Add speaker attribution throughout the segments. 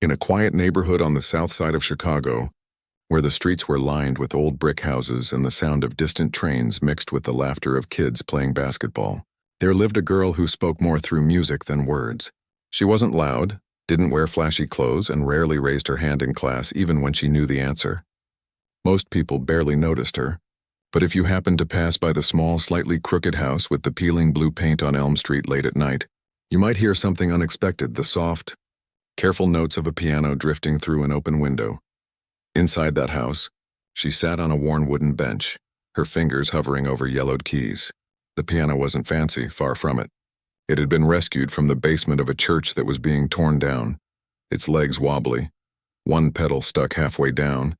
Speaker 1: In a quiet neighborhood on the south side of Chicago, where the streets were lined with old brick houses and the sound of distant trains mixed with the laughter of kids playing basketball, there lived a girl who spoke more through music than words. She wasn't loud, didn't wear flashy clothes, and rarely raised her hand in class even when she knew the answer. Most people barely noticed her, but if you happened to pass by the small, slightly crooked house with the peeling blue paint on Elm Street late at night, you might hear something unexpected, the soft, careful notes of a piano drifting through an open window. Inside that house, she sat on a worn wooden bench, her fingers hovering over yellowed keys. The piano wasn't fancy, far from it. It had been rescued from the basement of a church that was being torn down, its legs wobbly, one pedal stuck halfway down,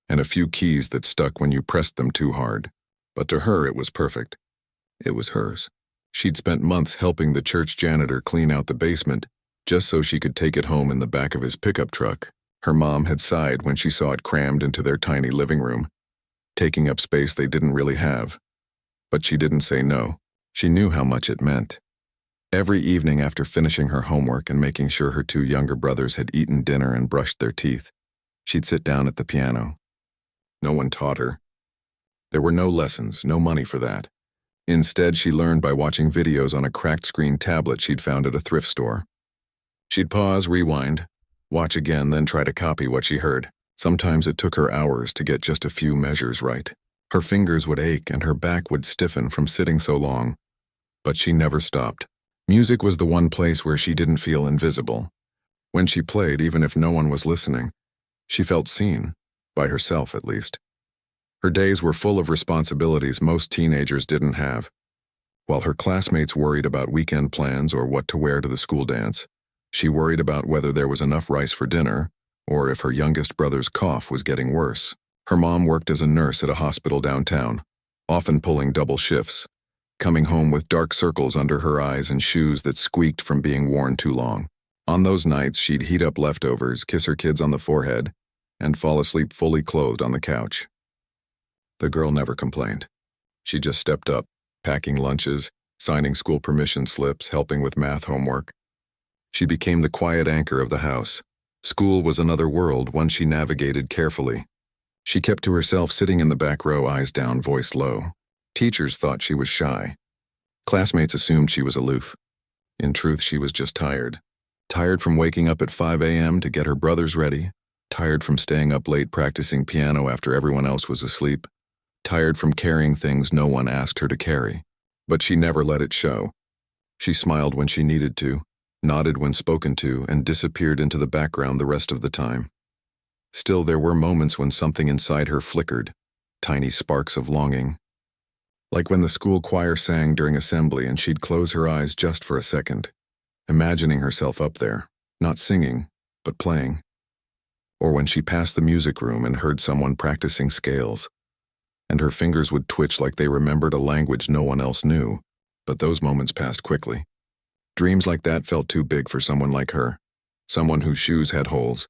Speaker 1: and a few keys that stuck when you pressed them too hard. But to her it was perfect. It was hers. She'd spent months helping the church janitor clean out the basement, just so she could take it home in the back of his pickup truck. Her mom had sighed when she saw it crammed into their tiny living room, taking up space they didn't really have. But she didn't say no. She knew how much it meant. Every evening after finishing her homework and making sure her two younger brothers had eaten dinner and brushed their teeth, she'd sit down at the piano. No one taught her. There were no lessons, no money for that. Instead, she learned by watching videos on a cracked screen tablet she'd found at a thrift store. She'd pause, rewind, watch again, then try to copy what she heard. Sometimes it took her hours to get just a few measures right. Her fingers would ache and her back would stiffen from sitting so long. But she never stopped. Music was the one place where she didn't feel invisible. When she played, even if no one was listening, she felt seen, by herself at least. Her days were full of responsibilities most teenagers didn't have. While her classmates worried about weekend plans or what to wear to the school dance, she worried about whether there was enough rice for dinner, or if her youngest brother's cough was getting worse. Her mom worked as a nurse at a hospital downtown, often pulling double shifts, coming home with dark circles under her eyes and shoes that squeaked from being worn too long. On those nights, she'd heat up leftovers, kiss her kids on the forehead, and fall asleep fully clothed on the couch. The girl never complained. She just stepped up, packing lunches, signing school permission slips, helping with math homework. She became the quiet anchor of the house. School was another world, one she navigated carefully. She kept to herself, sitting in the back row, eyes down, voice low. Teachers thought she was shy. Classmates assumed she was aloof. In truth, she was just tired. Tired from waking up at 5 a.m. to get her brothers ready. Tired from staying up late practicing piano after everyone else was asleep. Tired from carrying things no one asked her to carry. But she never let it show. She smiled when she needed to, nodded when spoken to, and disappeared into the background the rest of the time. Still, there were moments when something inside her flickered, tiny sparks of longing. Like when the school choir sang during assembly and she'd close her eyes just for a second, imagining herself up there, not singing, but playing. Or when she passed the music room and heard someone practicing scales, and her fingers would twitch like they remembered a language no one else knew, but those moments passed quickly. Dreams like that felt too big for someone like her, someone whose shoes had holes,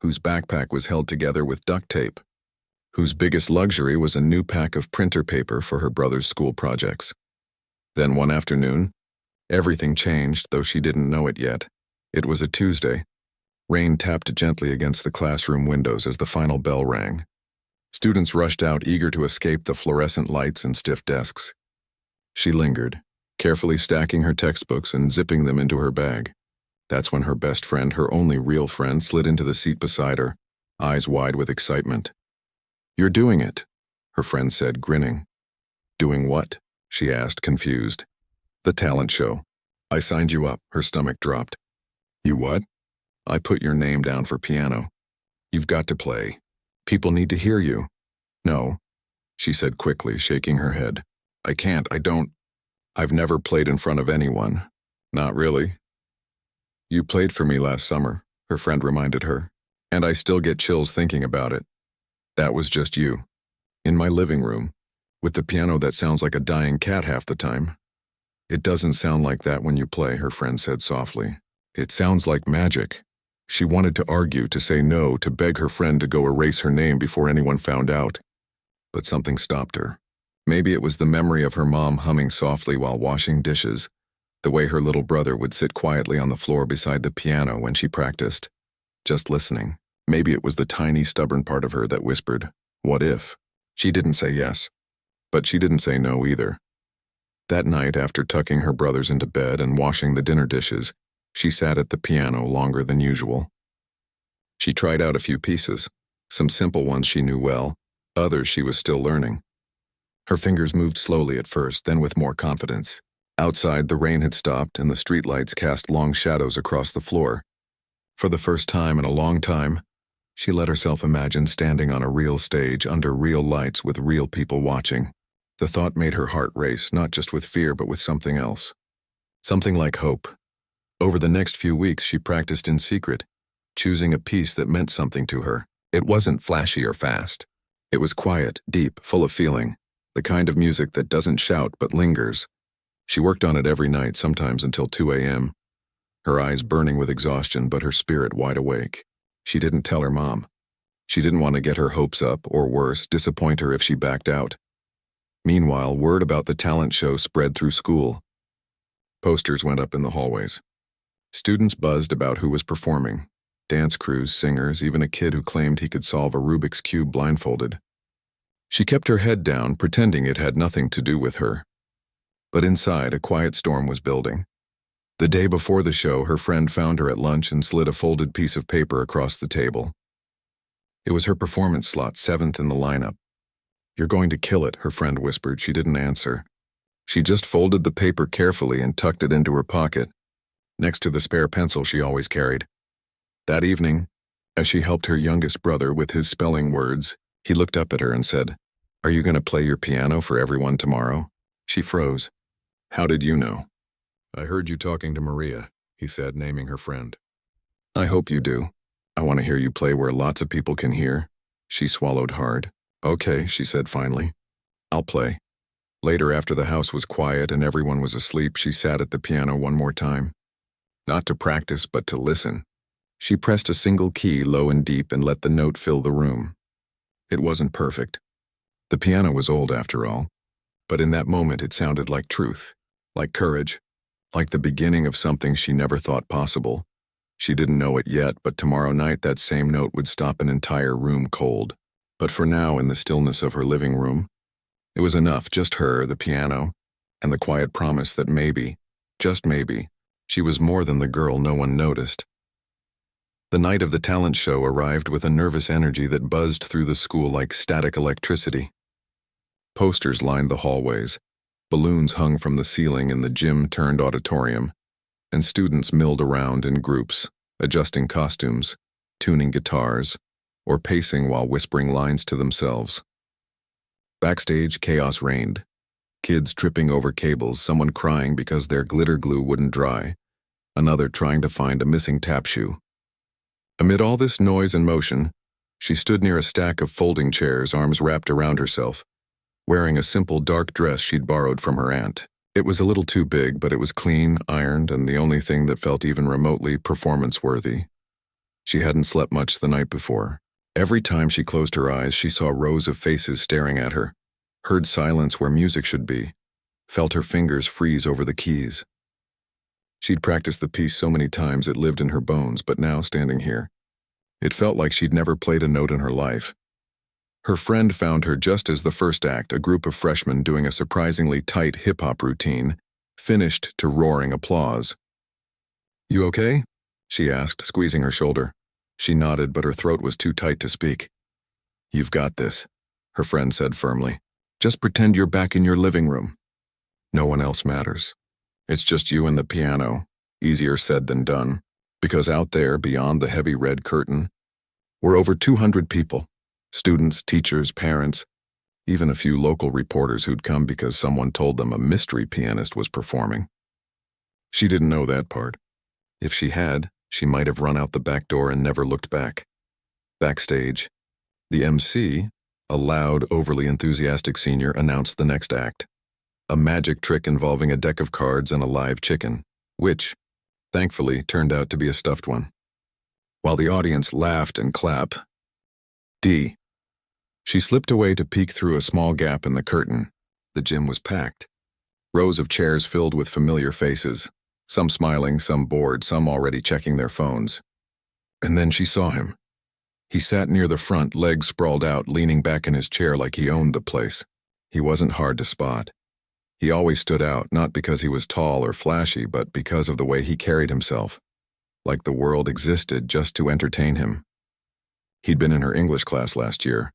Speaker 1: whose backpack was held together with duct tape, whose biggest luxury was a new pack of printer paper for her brother's school projects. Then one afternoon, everything changed, though she didn't know it yet. It was a Tuesday. Rain tapped gently against the classroom windows as the final bell rang. Students rushed out, eager to escape the fluorescent lights and stiff desks. She lingered, carefully stacking her textbooks and zipping them into her bag. That's when her best friend, her only real friend, slid into the seat beside her, eyes wide with excitement. "You're doing it," her friend said, grinning. "Doing what?" she asked, confused. "The talent show. I signed you up." Her stomach dropped. "You what?" "I put your name down for piano. You've got to play. People need to hear you." "No," she said quickly, shaking her head. "I can't, I don't. I've never played in front of anyone. Not really." "You played for me last summer," her friend reminded her, "and I still get chills thinking about it. That was just you. In my living room, with the piano that sounds like a dying cat half the time." "It doesn't sound like that when you play," her friend said softly. "It sounds like magic." She wanted to argue, to say no, to beg her friend to go erase her name before anyone found out. But something stopped her. Maybe it was the memory of her mom humming softly while washing dishes, the way her little brother would sit quietly on the floor beside the piano when she practiced. just listening. Maybe it was the tiny, stubborn part of her that whispered, "What if?" She didn't say yes, but she didn't say no either. That night, after tucking her brothers into bed and washing the dinner dishes, she sat at the piano longer than usual. She tried out a few pieces, some simple ones she knew well, others she was still learning. Her fingers moved slowly at first, then with more confidence. Outside, the rain had stopped and the streetlights cast long shadows across the floor. For the first time in a long time, she let herself imagine standing on a real stage under real lights with real people watching. The thought made her heart race, not just with fear but with something else. Something like hope. Over the next few weeks, she practiced in secret, choosing a piece that meant something to her. It wasn't flashy or fast. It was quiet, deep, full of feeling, the kind of music that doesn't shout but lingers. She worked on it every night, sometimes until 2 a.m., her eyes burning with exhaustion but her spirit wide awake. She didn't tell her mom. She didn't want to get her hopes up, or worse, disappoint her if she backed out. Meanwhile, word about the talent show spread through school. Posters went up in the hallways. Students buzzed about who was performing. Dance crews, singers, even a kid who claimed he could solve a Rubik's Cube blindfolded. She kept her head down, pretending it had nothing to do with her. But inside, a quiet storm was building. The day before the show, her friend found her at lunch and slid a folded piece of paper across the table. It was her performance slot, 7th in the lineup. "You're going to kill it," her friend whispered. She didn't answer. She just folded the paper carefully and tucked it into her pocket, next to the spare pencil she always carried. That evening, as she helped her youngest brother with his spelling words, he looked up at her and said, "Are you going to play your piano for everyone tomorrow?" She froze. "How did you know?" "I heard you talking to Maria," he said, naming her friend. "I hope you do. I want to hear you play where lots of people can hear." She swallowed hard. "Okay," she said finally. "I'll play." Later, after the house was quiet and everyone was asleep, she sat at the piano one more time. Not to practice, but to listen. She pressed a single key low and deep and let the note fill the room. It wasn't perfect. The piano was old after all, but in that moment it sounded like truth, like courage, like the beginning of something she never thought possible. She didn't know it yet, but tomorrow night that same note would stop an entire room cold. But for now, in the stillness of her living room, it was enough, just her, the piano, and the quiet promise that maybe, just maybe, she was more than the girl no one noticed. The night of the talent show arrived with a nervous energy that buzzed through the school like static electricity. Posters lined the hallways, balloons hung from the ceiling in the gym-turned auditorium, and students milled around in groups, adjusting costumes, tuning guitars, or pacing while whispering lines to themselves. Backstage, chaos reigned. Kids tripping over cables, someone crying because their glitter glue wouldn't dry, another trying to find a missing tap shoe. Amid all this noise and motion, she stood near a stack of folding chairs, arms wrapped around herself, wearing a simple dark dress she'd borrowed from her aunt. It was a little too big, but it was clean, ironed, and the only thing that felt even remotely performance-worthy. She hadn't slept much the night before. Every time she closed her eyes, she saw rows of faces staring at her, heard silence where music should be, felt her fingers freeze over the keys. She'd practiced the piece so many times it lived in her bones, but now, standing here, it felt like she'd never played a note in her life. Her friend found her just as the first act, a group of freshmen doing a surprisingly tight hip-hop routine, finished to roaring applause. "You okay?" she asked, squeezing her shoulder. She nodded, but her throat was too tight to speak. "You've got this," her friend said firmly. "Just pretend you're back in your living room. No one else matters. It's just you and the piano." Easier said than done, because out there, beyond the heavy red curtain, were over 200 people. Students, teachers, parents, even a few local reporters who'd come because someone told them a mystery pianist was performing. She didn't know that part. If she had, she might have run out the back door and never looked back. Backstage, the MC, a loud, overly enthusiastic senior, announced the next act. A magic trick involving a deck of cards and a live chicken, which, thankfully, turned out to be a stuffed one. While the audience laughed and clapped, she slipped away to peek through a small gap in the curtain. The gym was packed. Rows of chairs filled with familiar faces, some smiling, some bored, some already checking their phones. And then she saw him. He sat near the front, legs sprawled out, leaning back in his chair like he owned the place. He wasn't hard to spot. He always stood out, not because he was tall or flashy, but because of the way he carried himself. Like the world existed just to entertain him. He'd been in her English class last year.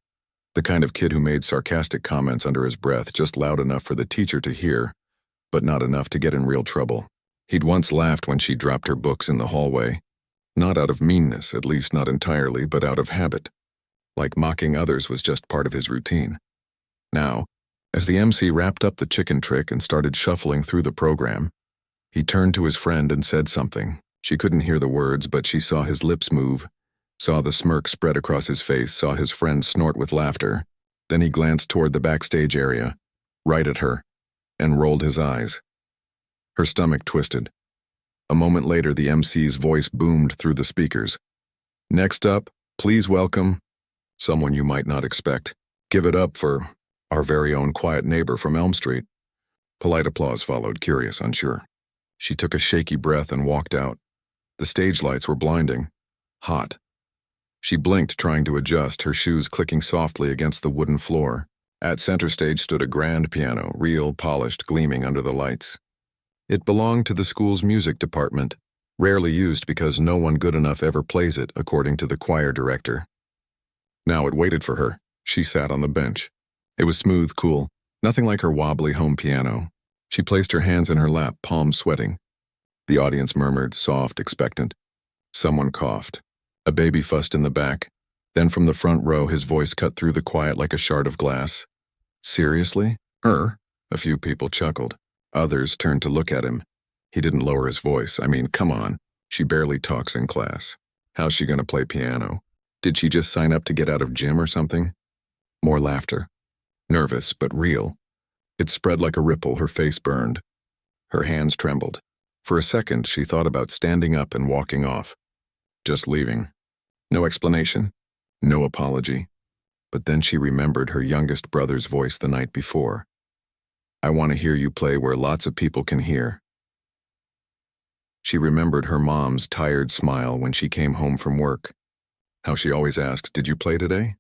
Speaker 1: The kind of kid who made sarcastic comments under his breath, just loud enough for the teacher to hear, but not enough to get in real trouble. He'd once laughed when she dropped her books in the hallway. Not out of meanness, at least not entirely, but out of habit. Like mocking others was just part of his routine. Now, as the MC wrapped up the chicken trick and started shuffling through the program, he turned to his friend and said something. She couldn't hear the words, but she saw his lips move, saw the smirk spread across his face, saw his friend snort with laughter. Then he glanced toward the backstage area, right at her, and rolled his eyes. Her stomach twisted. A moment later, the MC's voice boomed through the speakers. "Next up, please welcome someone you might not expect. Give it up for our very own quiet neighbor from Elm Street." Polite applause followed, curious, unsure. She took a shaky breath and walked out. The stage lights were blinding. Hot. She blinked, trying to adjust, her shoes clicking softly against the wooden floor. At center stage stood a grand piano, real, polished, gleaming under the lights. It belonged to the school's music department, rarely used because no one good enough ever plays it, according to the choir director. Now it waited for her. She sat on the bench. It was smooth, cool, nothing like her wobbly home piano. She placed her hands in her lap, palms sweating. The audience murmured, soft, expectant. Someone coughed. A baby fussed in the back. Then from the front row, his voice cut through the quiet like a shard of glass. "Seriously? Her?" A few people chuckled. Others turned to look at him. He didn't lower his voice. "I mean, come on. She barely talks in class. How's she gonna play piano? Did she just sign up to get out of gym or something?" More laughter. Nervous, but real. It spread like a ripple, her face burned. Her hands trembled. For a second, she thought about standing up and walking off. Just leaving. No explanation. No apology. But then she remembered her youngest brother's voice the night before. "I want to hear you play where lots of people can hear." She remembered her mom's tired smile when she came home from work. How she always asked, "Did you play today?"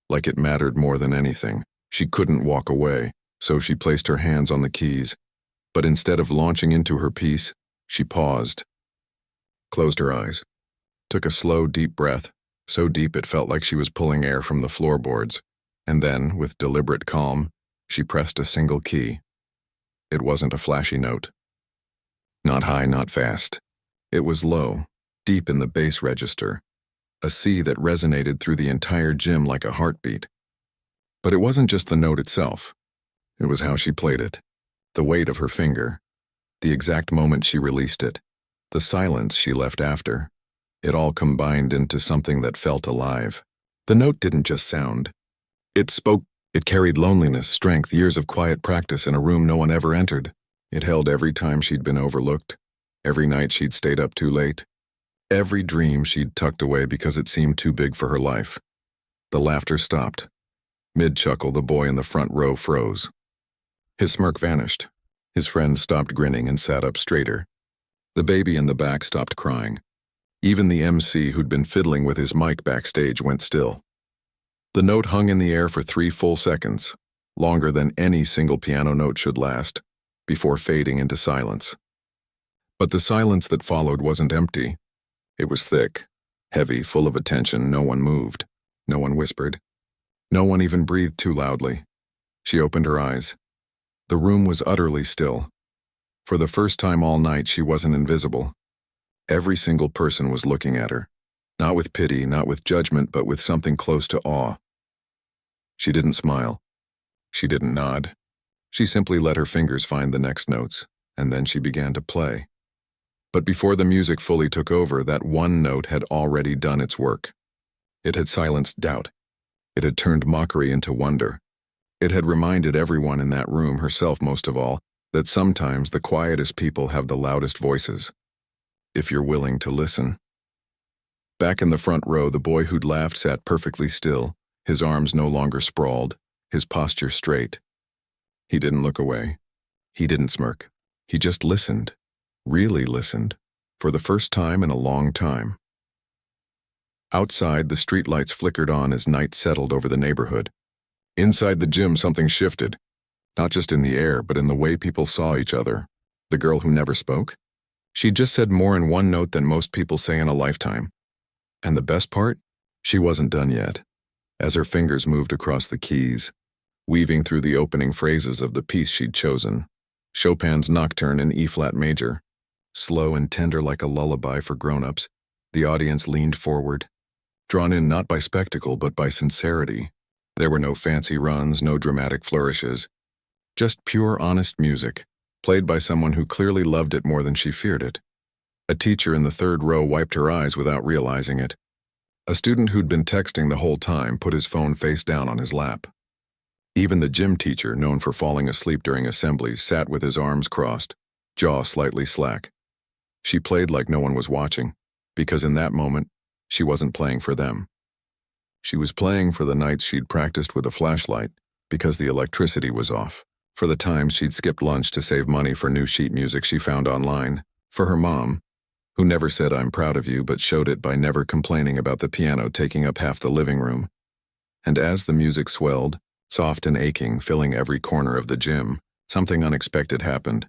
Speaker 1: Like it mattered more than anything. She couldn't walk away, so she placed her hands on the keys. But instead of launching into her piece, she paused, closed her eyes, took a slow, deep breath, so deep it felt like she was pulling air from the floorboards, and then, with deliberate calm, she pressed a single key. It wasn't a flashy note. Not high, not fast. It was low, deep in the bass register, a C that resonated through the entire gym like a heartbeat. But it wasn't just the note itself. It was how she played it. The weight of her finger, the exact moment she released it, the silence she left after. It all combined into something that felt alive. The note didn't just sound. It spoke. It carried loneliness, strength, years of quiet practice in a room no one ever entered. It held every time she'd been overlooked, every night she'd stayed up too late, every dream she'd tucked away because it seemed too big for her life. The laughter stopped. Mid-chuckle, the boy in the front row froze. His smirk vanished. His friend stopped grinning and sat up straighter. The baby in the back stopped crying. Even the MC who'd been fiddling with his mic backstage went still. The note hung in the air for 3 full seconds, longer than any single piano note should last, before fading into silence. But the silence that followed wasn't empty. It was thick, heavy, full of attention. No one moved. No one whispered. No one even breathed too loudly. She opened her eyes. The room was utterly still. For the first time all night, she wasn't invisible. Every single person was looking at her. Not with pity, not with judgment, but with something close to awe. She didn't smile. She didn't nod. She simply let her fingers find the next notes, and then she began to play. But before the music fully took over, that one note had already done its work. It had silenced doubt. It had turned mockery into wonder. It had reminded everyone in that room, herself most of all, that sometimes the quietest people have the loudest voices. If you're willing to listen. Back in the front row, the boy who'd laughed sat perfectly still, his arms no longer sprawled, his posture straight. He didn't look away. He didn't smirk. He just listened, really listened, for the first time in a long time. Outside, the streetlights flickered on as night settled over the neighborhood. Inside the gym, something shifted, not just in the air, but in the way people saw each other. The girl who never spoke? She just said more in one note than most people say in a lifetime. And the best part? She wasn't done yet. As her fingers moved across the keys, weaving through the opening phrases of the piece she'd chosen, Chopin's Nocturne in E-flat major, slow and tender like a lullaby for grown-ups, the audience leaned forward, drawn in not by spectacle but by sincerity. There were no fancy runs, no dramatic flourishes, just pure, honest music, played by someone who clearly loved it more than she feared it. A teacher in the third row wiped her eyes without realizing it. A student who'd been texting the whole time put his phone face down on his lap. Even the gym teacher, known for falling asleep during assemblies, sat with his arms crossed, jaw slightly slack. She played like no one was watching, because in that moment, she wasn't playing for them. She was playing for the nights she'd practiced with a flashlight because the electricity was off, for the times she'd skipped lunch to save money for new sheet music she found online, for her mom, who never said "I'm proud of you" but showed it by never complaining about the piano taking up half the living room. And as the music swelled, soft and aching, filling every corner of the gym, something unexpected happened.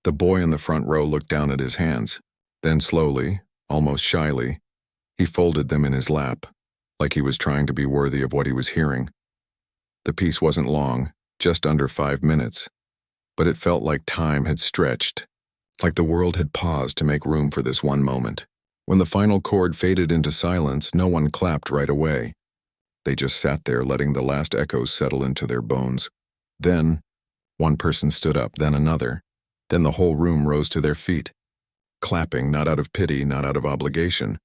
Speaker 1: The boy in the front row looked down at his hands. Then slowly, almost shyly, he folded them in his lap, like he was trying to be worthy of what he was hearing. The piece wasn't long, just under 5 minutes, but it felt like time had stretched, like the world had paused to make room for this one moment. When the final chord faded into silence, no one clapped right away. They just sat there, letting the last echoes settle into their bones. Then, one person stood up, then another. Then the whole room rose to their feet, clapping not out of pity, not out of obligation,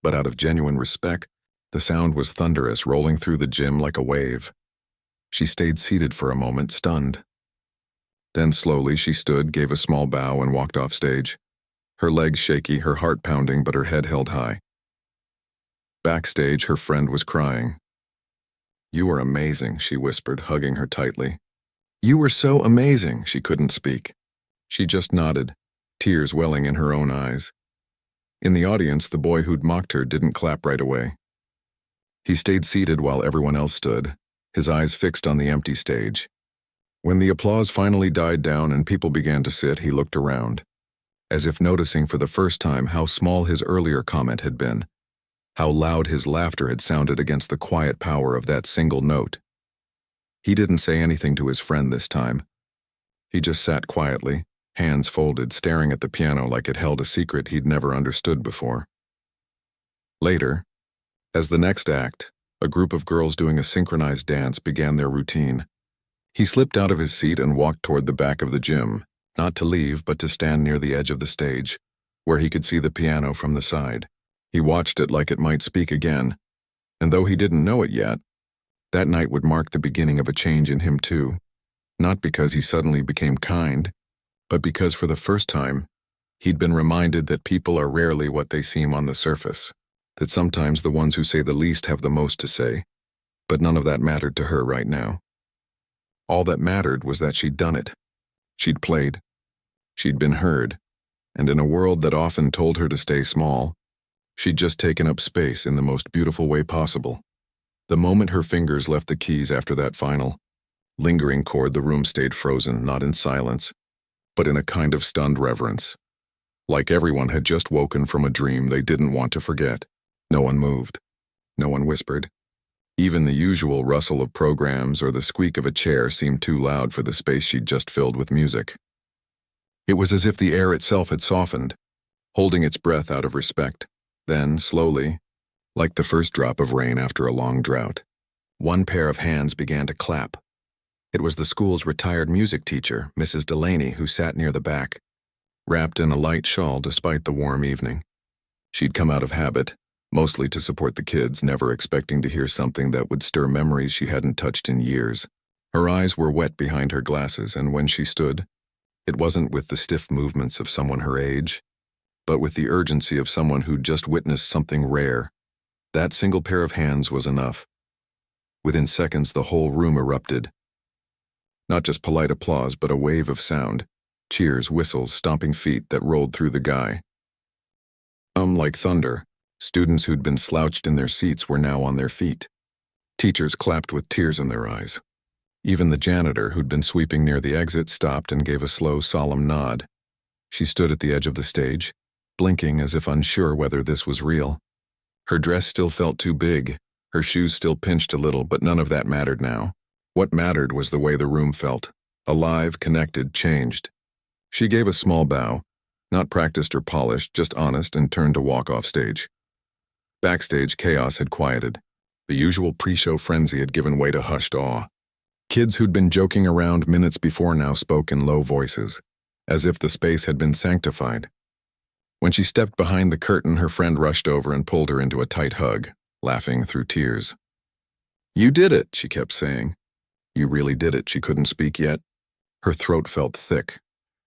Speaker 1: but out of genuine respect. The sound was thunderous, rolling through the gym like a wave. She stayed seated for a moment, stunned. Then slowly she stood, gave a small bow, and walked off stage. Her legs shaky, her heart pounding, but her head held high. Backstage, her friend was crying. "You were amazing," she whispered, hugging her tightly. "You were so amazing," she couldn't speak. She just nodded, tears welling in her own eyes. In the audience, the boy who'd mocked her didn't clap right away. He stayed seated while everyone else stood, his eyes fixed on the empty stage. When the applause finally died down and people began to sit, he looked around, as if noticing for the first time how small his earlier comment had been, how loud his laughter had sounded against the quiet power of that single note. He didn't say anything to his friend this time. He just sat quietly, hands folded, staring at the piano like it held a secret he'd never understood before. Later, as the next act, a group of girls doing a synchronized dance began their routine. He slipped out of his seat and walked toward the back of the gym, not to leave but to stand near the edge of the stage, where he could see the piano from the side. He watched it like it might speak again, and though he didn't know it yet, that night would mark the beginning of a change in him too, not because he suddenly became kind, but because for the first time, he'd been reminded that people are rarely what they seem on the surface, that sometimes the ones who say the least have the most to say, but none of that mattered to her right now. All that mattered was that she'd done it. She'd played. She'd been heard. And in a world that often told her to stay small, she'd just taken up space in the most beautiful way possible. The moment her fingers left the keys after that final, lingering chord, the room stayed frozen, not in silence, but in a kind of stunned reverence. Like everyone had just woken from a dream they didn't want to forget. No one moved. No one whispered. Even the usual rustle of programs or the squeak of a chair seemed too loud for the space she'd just filled with music. It was as if the air itself had softened, holding its breath out of respect. Then, slowly, like the first drop of rain after a long drought, one pair of hands began to clap. It was the school's retired music teacher, Mrs. Delaney, who sat near the back, wrapped in a light shawl despite the warm evening. She'd come out of habit, mostly to support the kids, never expecting to hear something that would stir memories she hadn't touched in years. Her eyes were wet behind her glasses, and when she stood, it wasn't with the stiff movements of someone her age, but with the urgency of someone who'd just witnessed something rare. That single pair of hands was enough. Within seconds, the whole room erupted. Not just polite applause, but a wave of sound, cheers, whistles, stomping feet that rolled through the guy. Like thunder, Students who'd been slouched in their seats were now on their feet. Teachers clapped with tears in their eyes. Even the janitor, who'd been sweeping near the exit, stopped and gave a slow, solemn nod. She stood at the edge of the stage, blinking as if unsure whether this was real. Her dress still felt too big, her shoes still pinched a little, but none of that mattered now. What mattered was the way the room felt. Alive, connected, changed. She gave a small bow, not practiced or polished, just honest, and turned to walk off stage. Backstage, chaos had quieted. The usual pre-show frenzy had given way to hushed awe. Kids who'd been joking around minutes before now spoke in low voices, as if the space had been sanctified. When she stepped behind the curtain, her friend rushed over and pulled her into a tight hug, laughing through tears. "You did it," she kept saying. "You really did it." She couldn't speak yet. Her throat felt thick,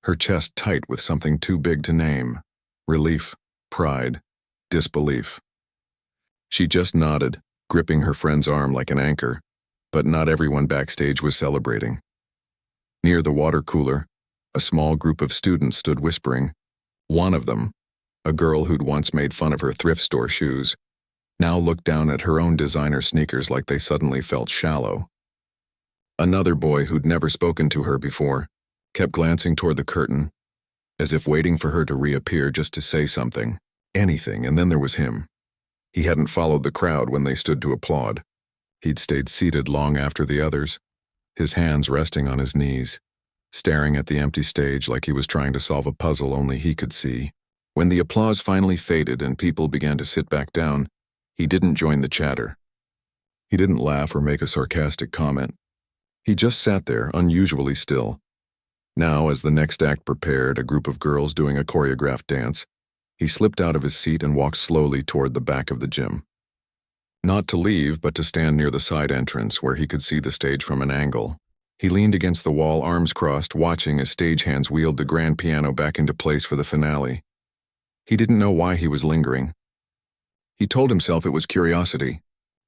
Speaker 1: her chest tight with something too big to name. Relief, pride, disbelief. She just nodded, gripping her friend's arm like an anchor, but not everyone backstage was celebrating. Near the water cooler, a small group of students stood whispering. One of them, a girl who'd once made fun of her thrift store shoes, now looked down at her own designer sneakers like they suddenly felt shallow. Another boy who'd never spoken to her before kept glancing toward the curtain, as if waiting for her to reappear just to say something, anything, and then there was him. He hadn't followed the crowd when they stood to applaud. He'd stayed seated long after the others, his hands resting on his knees, staring at the empty stage like he was trying to solve a puzzle only he could see. When the applause finally faded and people began to sit back down, he didn't join the chatter. He didn't laugh or make a sarcastic comment. He just sat there, unusually still. Now, as the next act prepared, a group of girls doing a choreographed dance, he slipped out of his seat and walked slowly toward the back of the gym. Not to leave, but to stand near the side entrance where he could see the stage from an angle. He leaned against the wall, arms crossed, watching as stagehands wheeled the grand piano back into place for the finale. He didn't know why he was lingering. He told himself it was curiosity,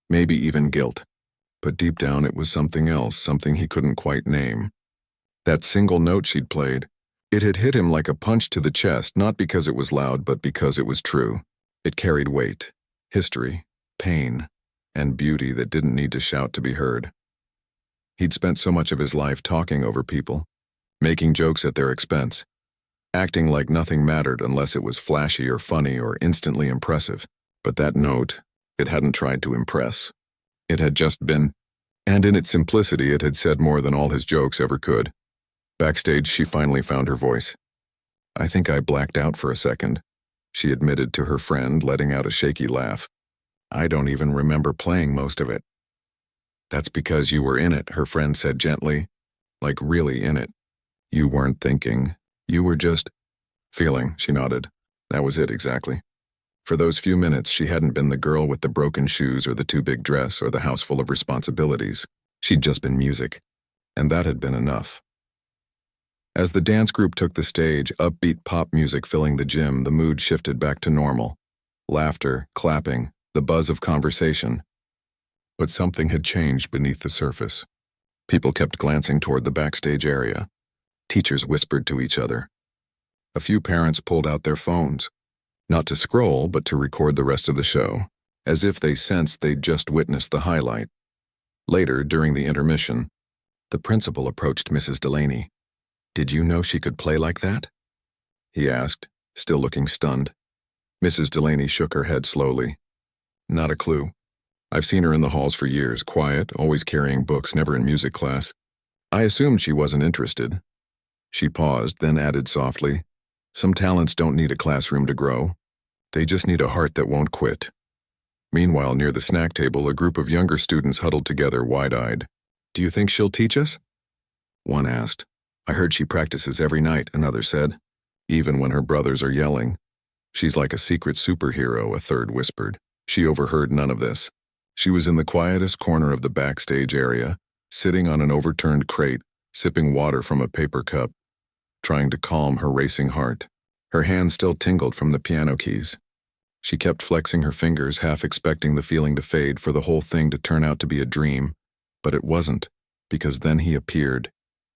Speaker 1: maybe even guilt. But deep down it was something else, something he couldn't quite name. That single note she'd played, it had hit him like a punch to the chest, not because it was loud, but because it was true. It carried weight, history, pain, and beauty that didn't need to shout to be heard. He'd spent so much of his life talking over people, making jokes at their expense, acting like nothing mattered unless it was flashy or funny or instantly impressive. But that note, it hadn't tried to impress. It had just been, and in its simplicity it had said more than all his jokes ever could. Backstage, she finally found her voice. "I think I blacked out for a second," she admitted to her friend, letting out a shaky laugh. "I don't even remember playing most of it." "That's because you were in it," her friend said gently, "like really in it. You weren't thinking. You were just feeling," she nodded. That was it, exactly. For those few minutes, she hadn't been the girl with the broken shoes or the too big dress or the house full of responsibilities. She'd just been music, and that had been enough. As the dance group took the stage, upbeat pop music filling the gym, the mood shifted back to normal. Laughter, clapping, the buzz of conversation. But something had changed beneath the surface. People kept glancing toward the backstage area. Teachers whispered to each other. A few parents pulled out their phones, not to scroll, but to record the rest of the show, as if they sensed they'd just witnessed the highlight. Later, during the intermission, the principal approached Mrs. Delaney. "Did you know she could play like that?" he asked, still looking stunned. Mrs. Delaney shook her head slowly. "Not a clue. I've seen her in the halls for years, quiet, always carrying books, never in music class. I assumed she wasn't interested." She paused, then added softly, "Some talents don't need a classroom to grow. They just need a heart that won't quit." Meanwhile, near the snack table, a group of younger students huddled together, wide-eyed. "Do you think she'll teach us?" one asked. "I heard she practices every night," another said. "Even when her brothers are yelling. She's like a secret superhero," a third whispered. She overheard none of this. She was in the quietest corner of the backstage area, sitting on an overturned crate, sipping water from a paper cup, trying to calm her racing heart. Her hand still tingled from the piano keys. She kept flexing her fingers, half expecting the feeling to fade, for the whole thing to turn out to be a dream. But it wasn't, because then he appeared.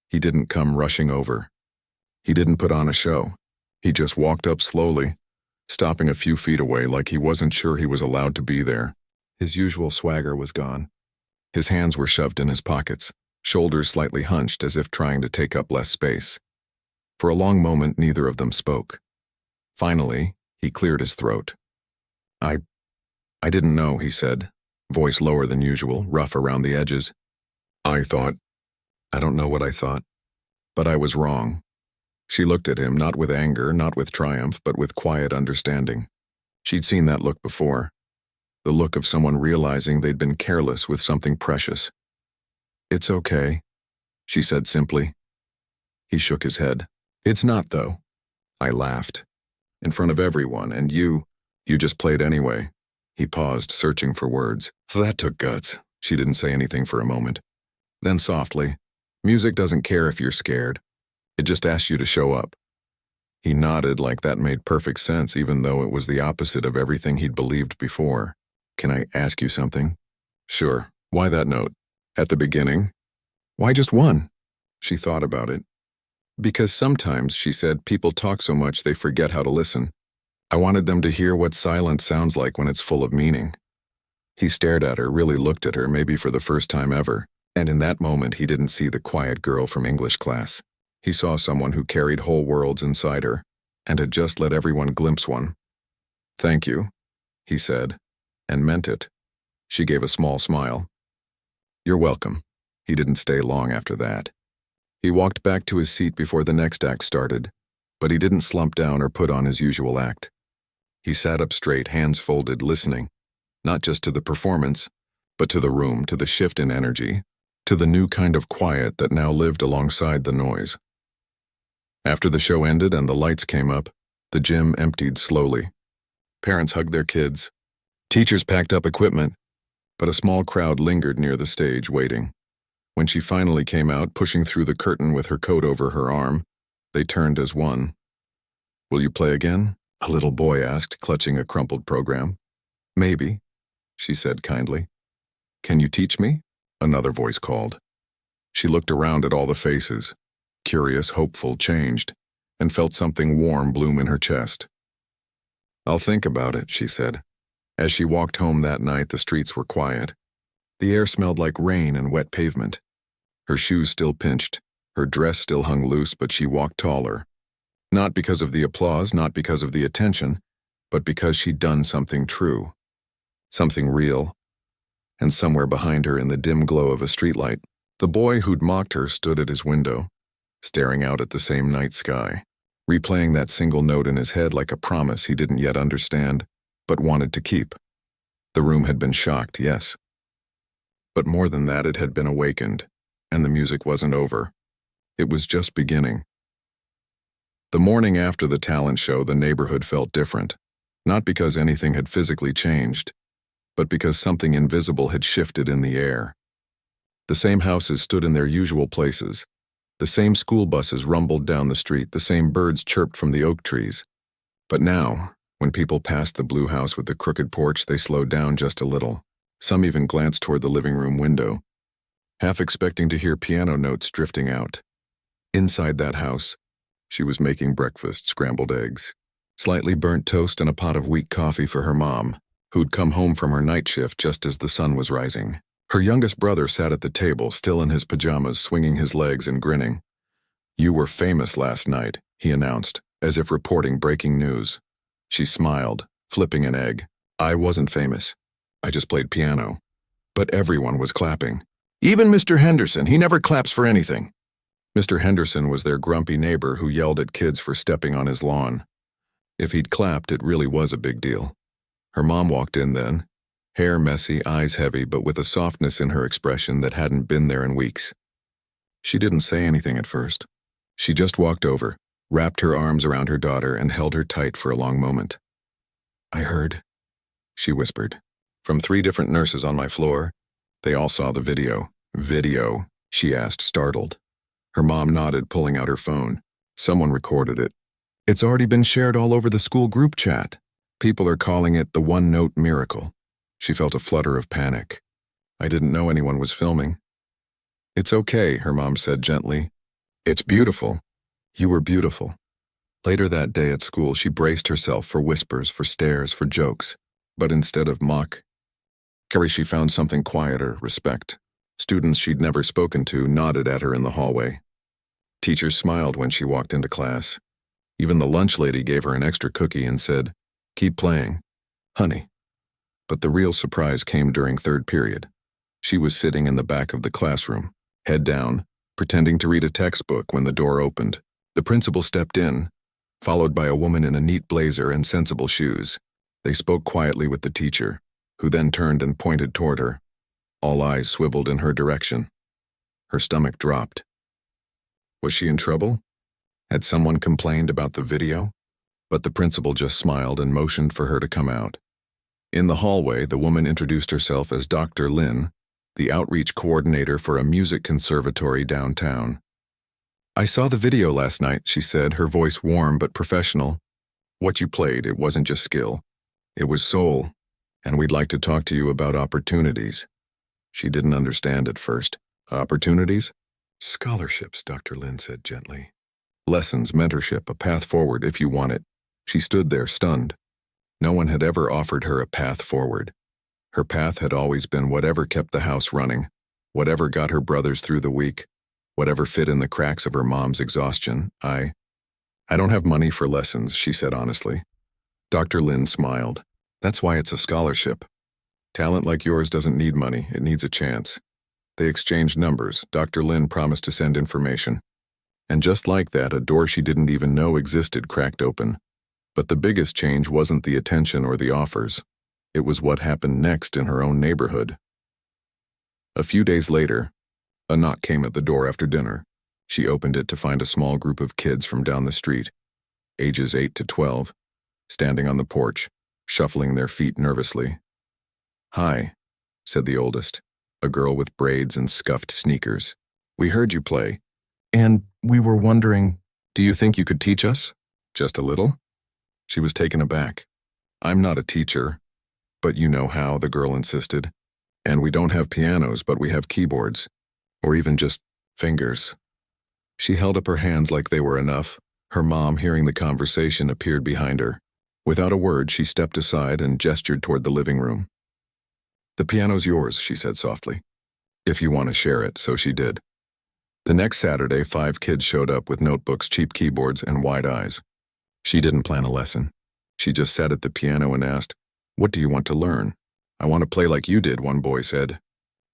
Speaker 1: He didn't come rushing over. He didn't put on a show. He just walked up slowly, stopping a few feet away like he wasn't sure he was allowed to be there. His usual swagger was gone. His hands were shoved in his pockets, shoulders slightly hunched as if trying to take up less space. For a long moment, neither of them spoke. Finally, he cleared his throat. I didn't know, he said, voice lower than usual, rough around the edges. I don't know what I thought, but I was wrong. She looked at him, not with anger, not with triumph, but with quiet understanding. She'd seen that look before. The look of someone realizing they'd been careless with something precious. It's okay, she said simply. He shook his head. It's not, though. I laughed. In front of everyone, and you just played anyway. He paused, searching for words. That took guts. She didn't say anything for a moment. Then softly, music doesn't care if you're scared. It just asks you to show up. He nodded like that made perfect sense, even though it was the opposite of everything he'd believed before. Can I ask you something? Sure. Why that note? At the beginning? Why just one? She thought about it. Because sometimes, she said, people talk so much they forget how to listen. I wanted them to hear what silence sounds like when it's full of meaning. He stared at her, really looked at her, maybe for the first time ever, and in that moment he didn't see the quiet girl from English class. He saw someone who carried whole worlds inside her, and had just let everyone glimpse one. Thank you, he said, and meant it. She gave a small smile. You're welcome. He didn't stay long after that. He walked back to his seat before the next act started, but he didn't slump down or put on his usual act. He sat up straight, hands folded, listening, not just to the performance, but to the room, to the shift in energy, to the new kind of quiet that now lived alongside the noise. After the show ended and the lights came up, the gym emptied slowly. Parents hugged their kids. Teachers packed up equipment, but a small crowd lingered near the stage, waiting. When she finally came out, pushing through the curtain with her coat over her arm, they turned as one. Will you play again? A little boy asked, clutching a crumpled program. Maybe, she said kindly. Can you teach me? Another voice called. She looked around at all the faces, curious, hopeful, changed, and felt something warm bloom in her chest. I'll think about it, she said. As she walked home that night, the streets were quiet. The air smelled like rain and wet pavement. Her shoes still pinched, her dress still hung loose, but she walked taller. Not because of the applause, not because of the attention, but because she'd done something true. Something real. And somewhere behind her in the dim glow of a streetlight, the boy who'd mocked her stood at his window, staring out at the same night sky, replaying that single note in his head like a promise he didn't yet understand, but wanted to keep. The room had been shocked, yes. But more than that, it had been awakened, and the music wasn't over. It was just beginning. The morning after the talent show, the neighborhood felt different, not because anything had physically changed, but because something invisible had shifted in the air. The same houses stood in their usual places. The same school buses rumbled down the street, the same birds chirped from the oak trees. But now, when people passed the blue house with the crooked porch, they slowed down just a little. Some even glanced toward the living room window, half expecting to hear piano notes drifting out. Inside that house, she was making breakfast, scrambled eggs, slightly burnt toast, and a pot of weak coffee for her mom, who'd come home from her night shift just as the sun was rising. Her youngest brother sat at the table, still in his pajamas, swinging his legs and grinning. You were famous last night, he announced, as if reporting breaking news. She smiled, flipping an egg. I wasn't famous. I just played piano. But everyone was clapping. Even Mr. Henderson, he never claps for anything. Mr. Henderson was their grumpy neighbor who yelled at kids for stepping on his lawn. If he'd clapped, it really was a big deal. Her mom walked in then, hair messy, eyes heavy, but with a softness in her expression that hadn't been there in weeks. She didn't say anything at first. She just walked over, wrapped her arms around her daughter, and held her tight for a long moment. I heard, she whispered. From 3 different nurses on my floor. They all saw the video. Video? She asked, startled. Her mom nodded, pulling out her phone. Someone recorded it. It's already been shared all over the school group chat. People are calling it the one-note miracle. She felt a flutter of panic. I didn't know anyone was filming. It's okay, her mom said gently. It's beautiful. You were beautiful. Later that day at school, she braced herself for whispers, for stares, for jokes. But instead of mock, she found something quieter, respect. Students she'd never spoken to nodded at her in the hallway. Teachers smiled when she walked into class. Even the lunch lady gave her an extra cookie and said, "Keep playing, honey." But the real surprise came during third period. She was sitting in the back of the classroom, head down, pretending to read a textbook when the door opened. The principal stepped in, followed by a woman in a neat blazer and sensible shoes. They spoke quietly with the teacher, who then turned and pointed toward her. All eyes swiveled in her direction. Her stomach dropped. Was she in trouble? Had someone complained about the video? But the principal just smiled and motioned for her to come out. In the hallway, the woman introduced herself as Dr. Lin, the outreach coordinator for a music conservatory downtown. "I saw the video last night," she said, her voice warm but professional. "What you played, it wasn't just skill. It was soul, and we'd like to talk to you about opportunities." She didn't understand at first. Opportunities? "Scholarships," Dr. Lin said gently. "Lessons, mentorship, a path forward if you want it." She stood there, stunned. No one had ever offered her a path forward. Her path had always been whatever kept the house running, whatever got her brothers through the week, whatever fit in the cracks of her mom's exhaustion. I don't have money for lessons," she said honestly. Dr. Lin smiled. "That's why it's a scholarship. Talent like yours doesn't need money, it needs a chance." They exchanged numbers. Dr. Lin promised to send information. And just like that, a door she didn't even know existed cracked open. But the biggest change wasn't the attention or the offers. It was what happened next in her own neighborhood. A few days later, a knock came at the door after dinner. She opened it to find a small group of kids from down the street, ages 8 to 12, standing on the porch, shuffling their feet nervously. "Hi," said the oldest, a girl with braids and scuffed sneakers. "We heard you play, and we were wondering, do you think you could teach us? Just a little?" She was taken aback. "I'm not a teacher, but you know how," the girl insisted. "And we don't have pianos, but we have keyboards, or even just fingers." She held up her hands like they were enough. Her mom, hearing the conversation, appeared behind her. Without a word, she stepped aside and gestured toward the living room. "The piano's yours," she said softly. "If you want to share it," so she did. The next Saturday, 5 kids showed up with notebooks, cheap keyboards, and wide eyes. She didn't plan a lesson. She just sat at the piano and asked, "What do you want to learn?" "I want to play like you did," one boy said.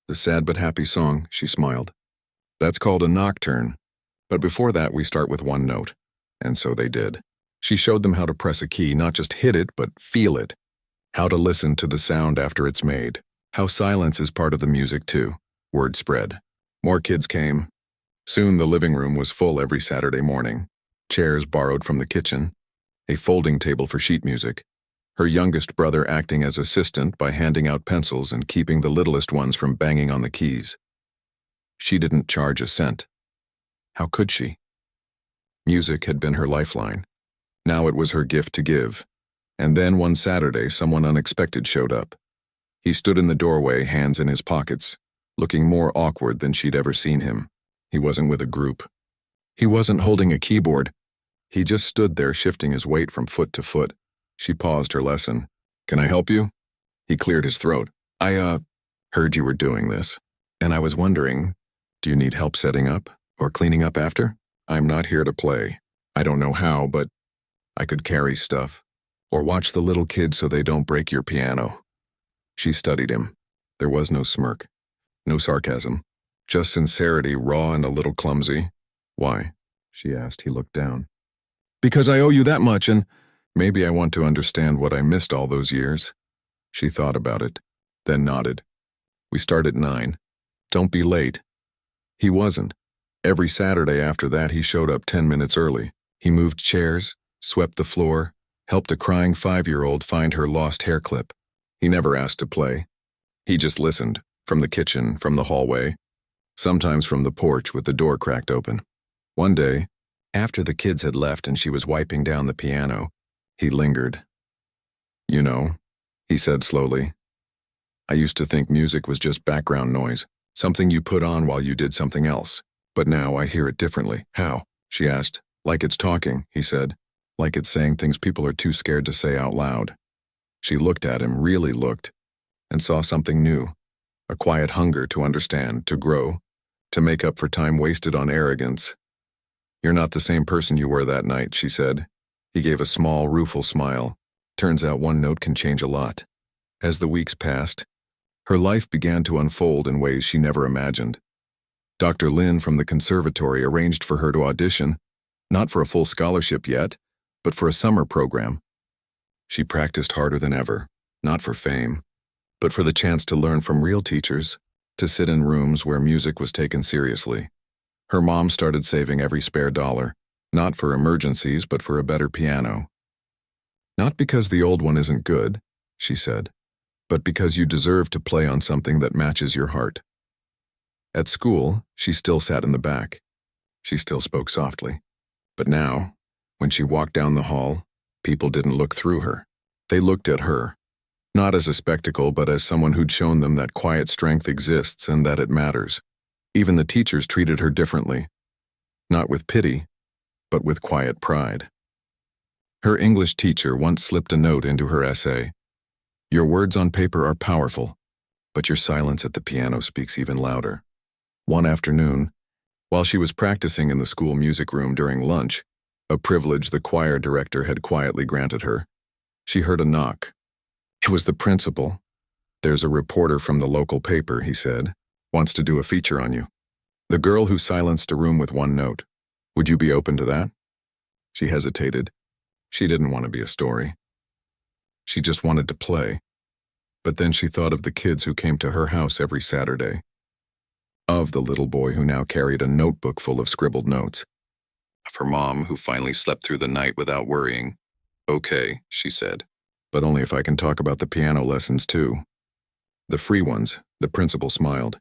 Speaker 1: "The sad but happy song," she smiled. "That's called a nocturne. But before that, we start with one note." And so they did. She showed them how to press a key, not just hit it, but feel it. How to listen to the sound after it's made. How silence is part of the music, too. Word spread. More kids came. Soon the living room was full every Saturday morning. Chairs borrowed from the kitchen. A folding table for sheet music. Her youngest brother acting as assistant by handing out pencils and keeping the littlest ones from banging on the keys. She didn't charge a cent. How could she? Music had been her lifeline. Now it was her gift to give. And then one Saturday, someone unexpected showed up. He stood in the doorway, hands in his pockets, looking more awkward than she'd ever seen him. He wasn't with a group. He wasn't holding a keyboard. He just stood there, shifting his weight from foot to foot. She paused her lesson. "Can I help you?" He cleared his throat. I heard you were doing this, and I was wondering, do you need help setting up or cleaning up after? I'm not here to play. I don't know how, but I could carry stuff or watch the little kids so they don't break your piano." She studied him. There was no smirk, no sarcasm, just sincerity, raw and a little clumsy. "Why?" she asked. He looked down. "Because I owe you that much, and maybe I want to understand what I missed all those years." She thought about it, then nodded. "We start at 9. Don't be late." He wasn't. Every Saturday after that, he showed up 10 minutes early. He moved chairs, swept the floor, helped a crying 5-year-old find her lost hair clip. He never asked to play. He just listened, from the kitchen, from the hallway, sometimes from the porch with the door cracked open. One day, after the kids had left and she was wiping down the piano, he lingered. "You know," he said slowly, "I used to think music was just background noise, something you put on while you did something else. But now I hear it differently." "How?" she asked. "Like it's talking," he said. like it's saying things people are too scared to say out loud. She looked at him, really looked, and saw something new, a quiet hunger to understand, to grow, to make up for time wasted on arrogance. "You're not the same person you were that night," she said. He gave a small, rueful smile. Turns out one note can change a lot. As the weeks passed, her life began to unfold in ways she never imagined. Dr. Lin from the conservatory arranged for her to audition, not for a full scholarship yet, but for a summer program. She practiced harder than ever, not for fame, but for the chance to learn from real teachers, to sit in rooms where music was taken seriously. Her mom started saving every spare dollar, not for emergencies, but for a better piano. "Not because the old one isn't good," she said, "but because you deserve to play on something that matches your heart." At school, she still sat in the back. She still spoke softly. But now, when she walked down the hall, people didn't look through her. They looked at her, not as a spectacle, but as someone who'd shown them that quiet strength exists and that it matters. Even the teachers treated her differently, not with pity, but with quiet pride. Her English teacher once slipped a note into her essay. "Your words on paper are powerful, but your silence at the piano speaks even louder." One afternoon, while she was practicing in the school music room during lunch, a privilege the choir director had quietly granted her, she heard a knock. It was the principal. "There's a reporter from the local paper," he said. "Wants to do a feature on you. The girl who silenced a room with one note. Would you be open to that?" She hesitated. She didn't want to be a story. She just wanted to play. But then she thought of the kids who came to her house every Saturday. Of the little boy who now carried a notebook full of scribbled notes. Of her mom who finally slept through the night without worrying. "Okay," she said, "but only if I can talk about the piano lessons too." "The free ones," the principal smiled.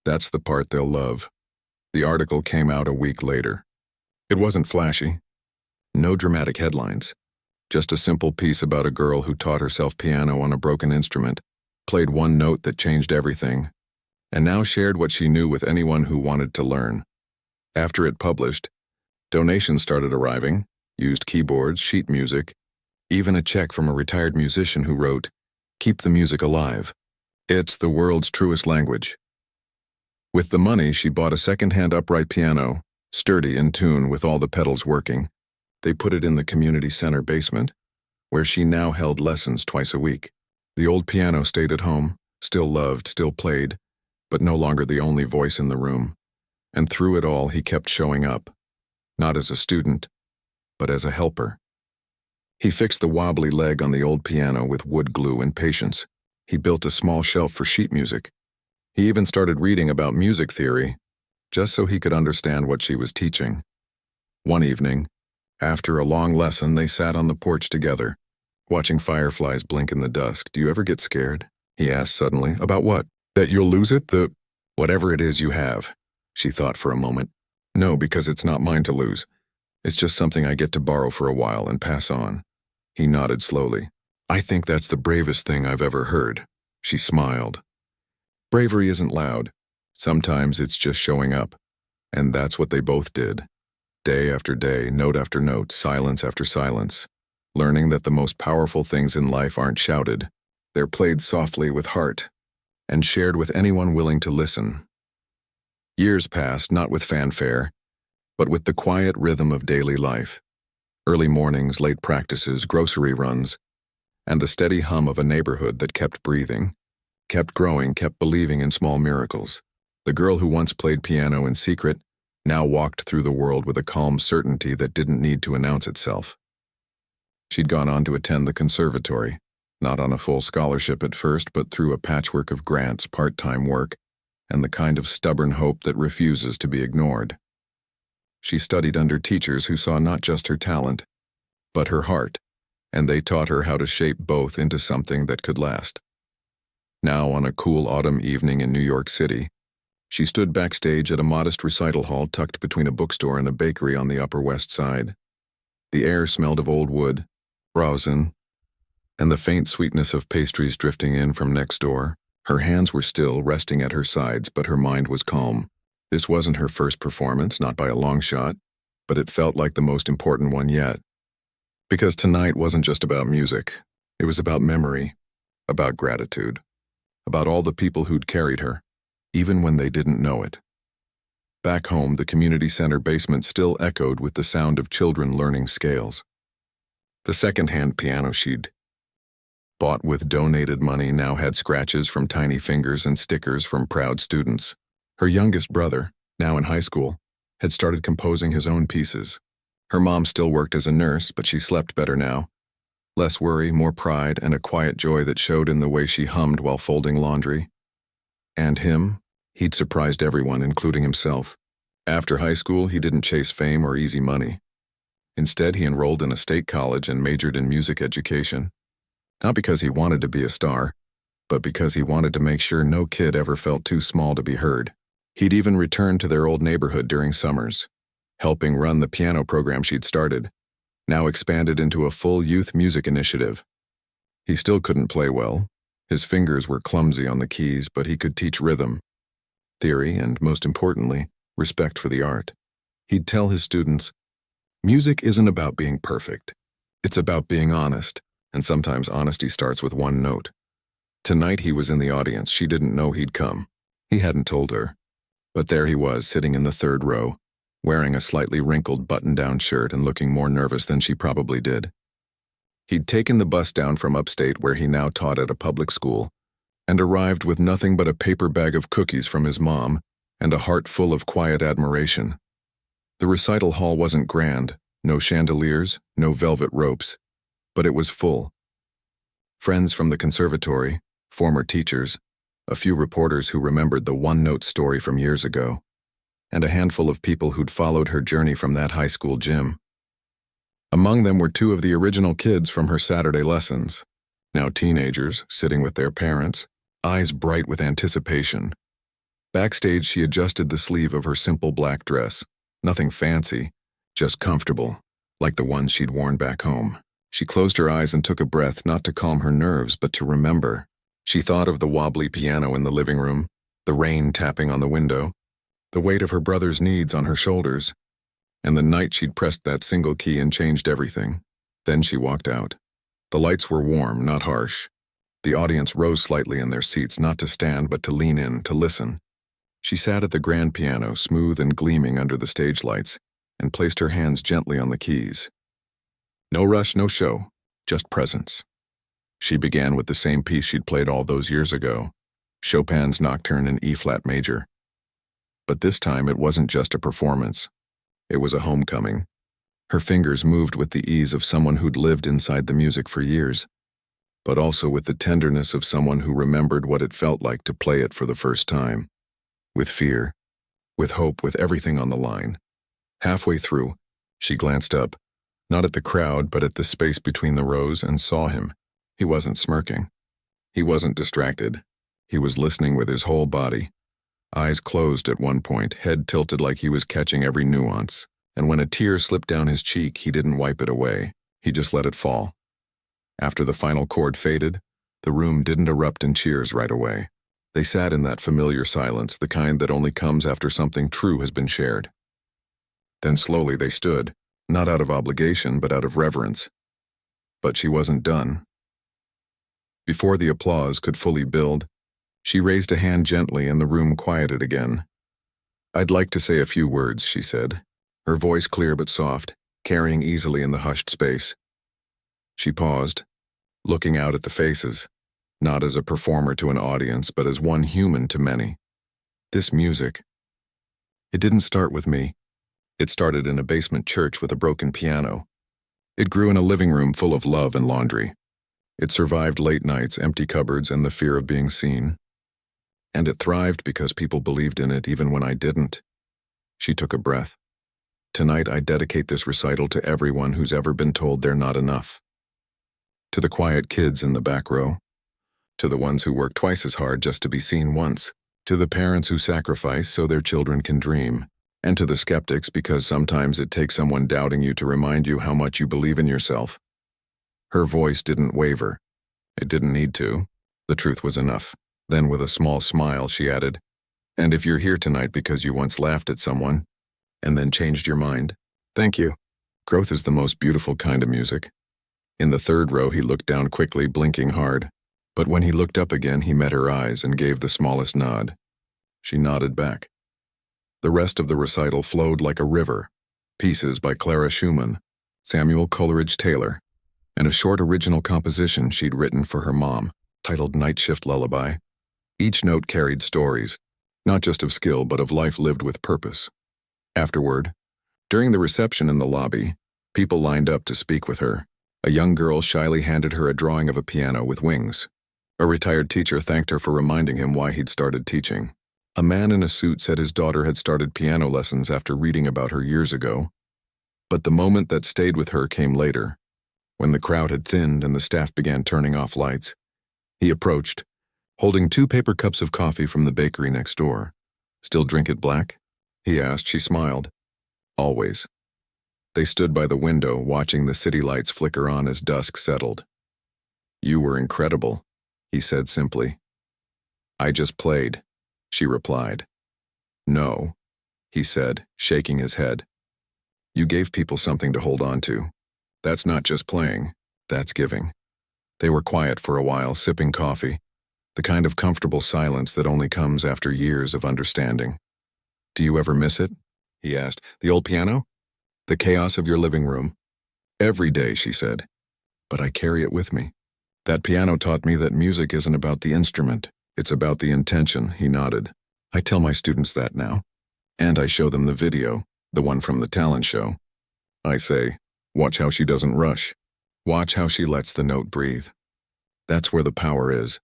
Speaker 1: "That's the part they'll love." The article came out a week later. It wasn't flashy. No dramatic headlines. Just a simple piece about a girl who taught herself piano on a broken instrument, played one note that changed everything, and now shared what she knew with anyone who wanted to learn. After it published, donations started arriving, used keyboards, sheet music, even a check from a retired musician who wrote, "Keep the music alive. It's the world's truest language." With the money, she bought a second-hand upright piano, sturdy in tune with all the pedals working. They put it in the community center basement, where she now held lessons twice a week. The old piano stayed at home, still loved, still played, but no longer the only voice in the room. And through it all, he kept showing up, not as a student, but as a helper. He fixed the wobbly leg on the old piano with wood glue and patience. He built a small shelf for sheet music. He even started reading about music theory, just so he could understand what she was teaching. One evening, after a long lesson, they sat on the porch together, watching fireflies blink in the dusk. "Do you ever get scared?" he asked suddenly. "About what? That you'll lose it? Whatever it is you have." She thought for a moment. "No, because it's not mine to lose. It's just something I get to borrow for a while and pass on." He nodded slowly. "I think that's the bravest thing I've ever heard." She smiled. Bravery isn't loud. Sometimes it's just showing up. And that's what they both did. Day after day, note after note, silence after silence. Learning that the most powerful things in life aren't shouted. They're played softly with heart and shared with anyone willing to listen. Years passed, not with fanfare, but with the quiet rhythm of daily life. Early mornings, late practices, grocery runs, and the steady hum of a neighborhood that kept breathing, kept growing, kept believing in small miracles. The girl who once played piano in secret now walked through the world with a calm certainty that didn't need to announce itself. She'd gone on to attend the conservatory, not on a full scholarship at first, but through a patchwork of grants, part-time work, and the kind of stubborn hope that refuses to be ignored. She studied under teachers who saw not just her talent, but her heart, and they taught her how to shape both into something that could last. Now, on a cool autumn evening in New York City, she stood backstage at a modest recital hall tucked between a bookstore and a bakery on the Upper West Side. The air smelled of old wood, rosin, and the faint sweetness of pastries drifting in from next door. Her hands were still, resting at her sides, but her mind was calm. This wasn't her first performance, not by a long shot, but it felt like the most important one yet. Because tonight wasn't just about music. It was about memory, about gratitude, about all the people who'd carried her, even when they didn't know it. Back home, the community center basement still echoed with the sound of children learning scales. The second-hand piano she'd bought with donated money now had scratches from tiny fingers and stickers from proud students. Her youngest brother, now in high school, had started composing his own pieces. Her mom still worked as a nurse, but she slept better now. Less worry, more pride, and a quiet joy that showed in the way she hummed while folding laundry. And him, he'd surprised everyone, including himself. After high school, he didn't chase fame or easy money. Instead, he enrolled in a state college and majored in music education. Not because he wanted to be a star, but because he wanted to make sure no kid ever felt too small to be heard. He'd even returned to their old neighborhood during summers, helping run the piano program she'd started, now expanded into a full youth music initiative. He still couldn't play well. His fingers were clumsy on the keys, but he could teach rhythm, theory, and most importantly, respect for the art. He'd tell his students, "Music isn't about being perfect. It's about being honest, and sometimes honesty starts with one note." Tonight he was in the audience. She didn't know he'd come. He hadn't told her. But there he was, sitting in the third row, wearing a slightly wrinkled button-down shirt and looking more nervous than she probably did. He'd taken the bus down from upstate, where he now taught at a public school, and arrived with nothing but a paper bag of cookies from his mom and a heart full of quiet admiration. The recital hall wasn't grand, no chandeliers, no velvet ropes, but it was full. Friends from the conservatory, former teachers, a few reporters who remembered the one-note story from years ago, and a handful of people who'd followed her journey from that high school gym. Among them were two of the original kids from her Saturday lessons, now teenagers, sitting with their parents, eyes bright with anticipation. Backstage, she adjusted the sleeve of her simple black dress, nothing fancy, just comfortable, like the ones she'd worn back home. She closed her eyes and took a breath, not to calm her nerves, but to remember. She thought of the wobbly piano in the living room, the rain tapping on the window, the weight of her brother's needs on her shoulders, and the night she'd pressed that single key and changed everything. Then she walked out. The lights were warm, not harsh. The audience rose slightly in their seats, not to stand but to lean in, to listen. She sat at the grand piano, smooth and gleaming under the stage lights, and placed her hands gently on the keys. No rush, no show, just presence. She began with the same piece she'd played all those years ago, Chopin's Nocturne in E-flat major. But this time it wasn't just a performance. It was a homecoming. Her fingers moved with the ease of someone who'd lived inside the music for years, but also with the tenderness of someone who remembered what it felt like to play it for the first time. With fear, with hope, with everything on the line. Halfway through, she glanced up, not at the crowd but at the space between the rows, and saw him. He wasn't smirking. He wasn't distracted. He was listening with his whole body. Eyes closed at one point, head tilted like he was catching every nuance. And when a tear slipped down his cheek, he didn't wipe it away. He just let it fall. After the final chord faded, the room didn't erupt in cheers right away. They sat in that familiar silence, the kind that only comes after something true has been shared. Then slowly they stood, not out of obligation, but out of reverence. But she wasn't done. Before the applause could fully build, she raised a hand gently and the room quieted again. "I'd like to say a few words," she said, her voice clear but soft, carrying easily in the hushed space. She paused, looking out at the faces, not as a performer to an audience, but as one human to many. This music, it didn't start with me. It started in a basement church with a broken piano. It grew in a living room full of love and laundry. It survived late nights, empty cupboards, and the fear of being seen. And it thrived because people believed in it even when I didn't. She took a breath. Tonight I dedicate this recital to everyone who's ever been told they're not enough. To the quiet kids in the back row. To the ones who work twice as hard just to be seen once. To the parents who sacrifice so their children can dream. And to the skeptics, because sometimes it takes someone doubting you to remind you how much you believe in yourself. Her voice didn't waver. It didn't need to. The truth was enough. Then with a small smile she added, "And if you're here tonight because you once laughed at someone, and then changed your mind, thank you. Growth is the most beautiful kind of music." In the third row, he looked down quickly, blinking hard. But when he looked up again, he met her eyes and gave the smallest nod. She nodded back. The rest of the recital flowed like a river. Pieces by Clara Schumann, Samuel Coleridge Taylor, and a short original composition she'd written for her mom, titled Night Shift Lullaby. Each note carried stories, not just of skill, but of life lived with purpose. Afterward, during the reception in the lobby, people lined up to speak with her. A young girl shyly handed her a drawing of a piano with wings. A retired teacher thanked her for reminding him why he'd started teaching. A man in a suit said his daughter had started piano lessons after reading about her years ago. But the moment that stayed with her came later, when the crowd had thinned and the staff began turning off lights. He approached, holding 2 paper cups of coffee from the bakery next door. "Still drink it black?" he asked. She smiled. "Always." They stood by the window, watching the city lights flicker on as dusk settled. "You were incredible," he said simply. "I just played," she replied. "No," he said, shaking his head. "You gave people something to hold on to. That's not just playing, that's giving." They were quiet for a while, sipping coffee, the kind of comfortable silence that only comes after years of understanding. "Do you ever miss it?" he asked. "The old piano? The chaos of your living room?" "Every day," she said. "But I carry it with me. That piano taught me that music isn't about the instrument, it's about the intention," he nodded. "I tell my students that now. And I show them the video, the one from the talent show. I say, watch how she doesn't rush. Watch how she lets the note breathe. That's where the power is."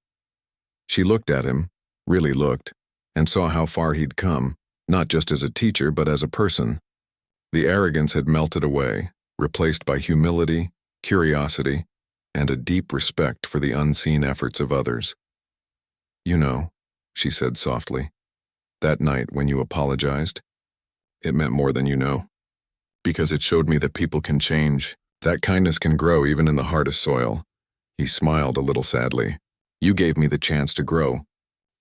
Speaker 1: She looked at him, really looked, and saw how far he'd come, not just as a teacher but as a person. The arrogance had melted away, replaced by humility, curiosity, and a deep respect for the unseen efforts of others. "You know," she said softly, "that night when you apologized, it meant more than you know. Because it showed me that people can change, that kindness can grow even in the hardest soil." He smiled a little sadly. "You gave me the chance to grow.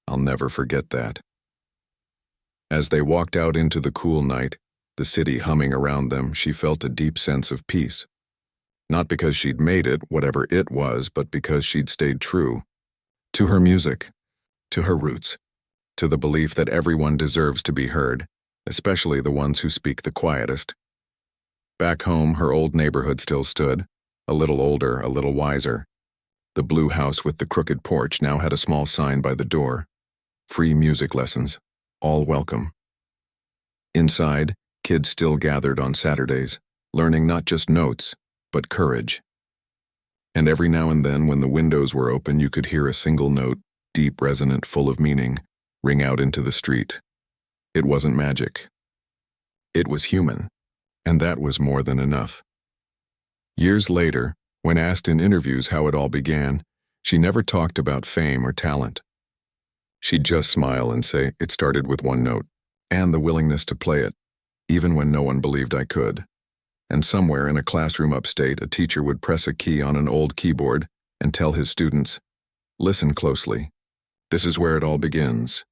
Speaker 1: I'll never forget that." As they walked out into the cool night, the city humming around them, she felt a deep sense of peace. Not because she'd made it, whatever it was, but because she'd stayed true. To her music, to her roots, to the belief that everyone deserves to be heard, especially the ones who speak the quietest. Back home, her old neighborhood still stood, a little older, a little wiser. The blue house with the crooked porch now had a small sign by the door. Free music lessons. All welcome. Inside, kids still gathered on Saturdays, learning not just notes, but courage. And every now and then, when the windows were open, you could hear a single note, deep, resonant, full of meaning, ring out into the street. It wasn't magic. It was human, and that was more than enough. Years later, when asked in interviews how it all began, she never talked about fame or talent. She'd just smile and say, "It started with one note, and the willingness to play it, even when no one believed I could." And somewhere in a classroom upstate, a teacher would press a key on an old keyboard and tell his students, "Listen closely. This is where it all begins.